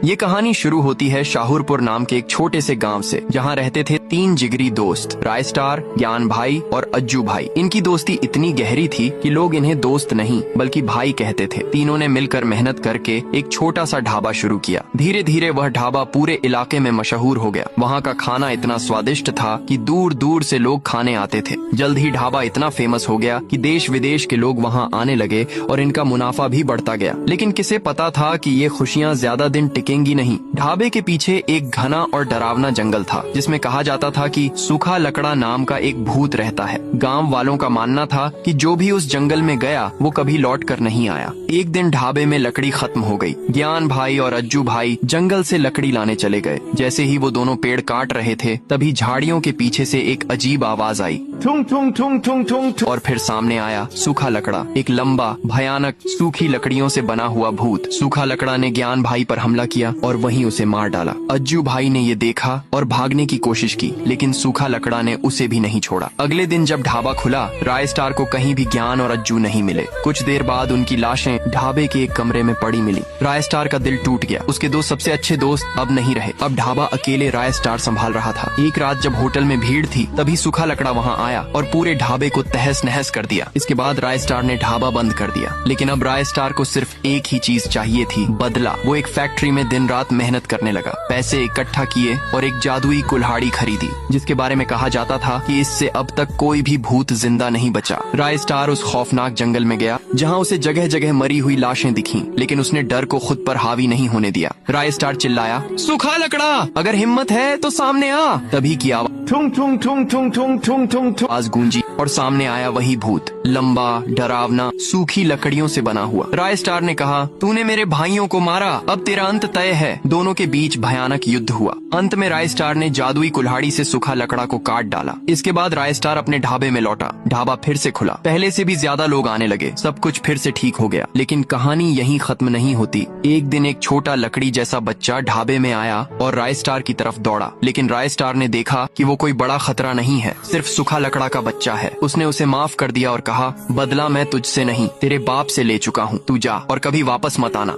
ये कहानी शुरू होती है शाहपुर नाम के एक छोटे से गांव से, जहां रहते थे 3 जिगरी दोस्त, राय स्टार, ज्ञान भाई और अज्जू भाई। इनकी दोस्ती इतनी गहरी थी कि लोग इन्हें दोस्त नहीं बल्कि भाई कहते थे। तीनों ने मिलकर मेहनत करके एक छोटा सा ढाबा शुरू किया। धीरे धीरे वह ढाबा पूरे इलाके में मशहूर हो गया। वहाँ का खाना इतना स्वादिष्ट था कि दूर दूर से लोग खाने आते थे। जल्द ही ढाबा इतना फेमस हो गया कि देश विदेश के लोग वहाँ आने लगे और इनका मुनाफा भी बढ़ता गया। लेकिन किसे पता था कि ये खुशियाँ ज्यादा दिन टिकेंगी नहीं। ढाबे के पीछे एक घना और डरावना जंगल था, जिसमें कहा जाता था कि सूखा लकड़ा नाम का एक भूत रहता है। गांव वालों का मानना था कि जो भी उस जंगल में गया वो कभी लौट कर नहीं आया। एक दिन ढाबे में लकड़ी खत्म हो गई। ज्ञान भाई और अज्जू भाई जंगल से लकड़ी लाने चले गए। जैसे ही वो दोनों पेड़ काट रहे थे, तभी झाड़ियों के पीछे से एक अजीब आवाज आई, ठुंग ठुंग ठुंग ठुंग ठुंग। और फिर सामने आया सूखा लकड़ा, एक लंबा भयानक सूखी लकड़ियों से बना हुआ भूत। सूखा लकड़ा ने ज्ञान भाई पर हमला किया और वहीं उसे मार डाला। अज्जू भाई ने ये देखा और भागने की कोशिश की, लेकिन सूखा लकड़ा ने उसे भी नहीं छोड़ा। अगले दिन जब ढाबा खुला, राय स्टार को कहीं भी ज्ञान और अज्जू नहीं मिले। कुछ देर बाद उनकी लाशें ढाबे के एक कमरे में पड़ी मिली। राय स्टार का दिल टूट गया। उसके 2 सबसे अच्छे दोस्त अब नहीं रहे। अब ढाबा अकेले राय स्टार संभाल रहा था। एक रात जब होटल में भीड़ थी, तभी सूखा लकड़ा वहाँ आया और पूरे ढाबे को तहस नहस कर दिया। इसके बाद राय स्टार ने ढाबा बंद कर दिया। लेकिन अब राय स्टार को सिर्फ एक ही चीज चाहिए थी, बदला। वो एक फैक्ट्री में दिन रात मेहनत करने लगा, पैसे इकट्ठा किए और एक जादुई कुल्हाड़ी खरीदी, जिसके बारे में कहा जाता था कि इससे अब तक कोई भी भूत जिंदा नहीं बचा। राय स्टार उस खौफनाक जंगल में गया, जहाँ उसे जगह जगह मरी हुई लाशें दिखीं, लेकिन उसने डर को खुद पर हावी नहीं होने दिया। राय स्टार चिल्लाया, सूखा लकड़ा, अगर हिम्मत है तो सामने आ। तभी की आवाज ठुंग ठुंग ठुंग ठुंग ठुंग ठुंग ठुंग आवाज गूंजी और सामने आया वही भूत, लंबा, डरावना, सूखी लकड़ियों से बना हुआ। राय स्टार ने कहा, तूने मेरे भाइयों को मारा, अब तेरा अंत तय है। दोनों के बीच भयानक युद्ध हुआ। अंत में राय स्टार ने जादुई कुल्हाड़ी से सूखा लकड़ा को काट डाला। इसके बाद राय स्टार अपने ढाबे में लौटा। ढाबा फिर से खुला। पहले से भी ज्यादा लोग आने लगे। सब कुछ फिर से ठीक हो गया। लेकिन कहानी यहीं खत्म नहीं होती। एक दिन एक छोटा लकड़ी जैसा बच्चा ढाबे में आया और राय स्टार की तरफ दौड़ा। लेकिन राय स्टार ने देखा कि वो कोई बड़ा खतरा नहीं है, सिर्फ सूखा लकड़ा का बच्चा है। उसने उसे माफ कर दिया और कहा, बदला मैं तुझसे नहीं, तेरे बाप से ले चुका हूँ। तू जा और कभी वापस मत आना।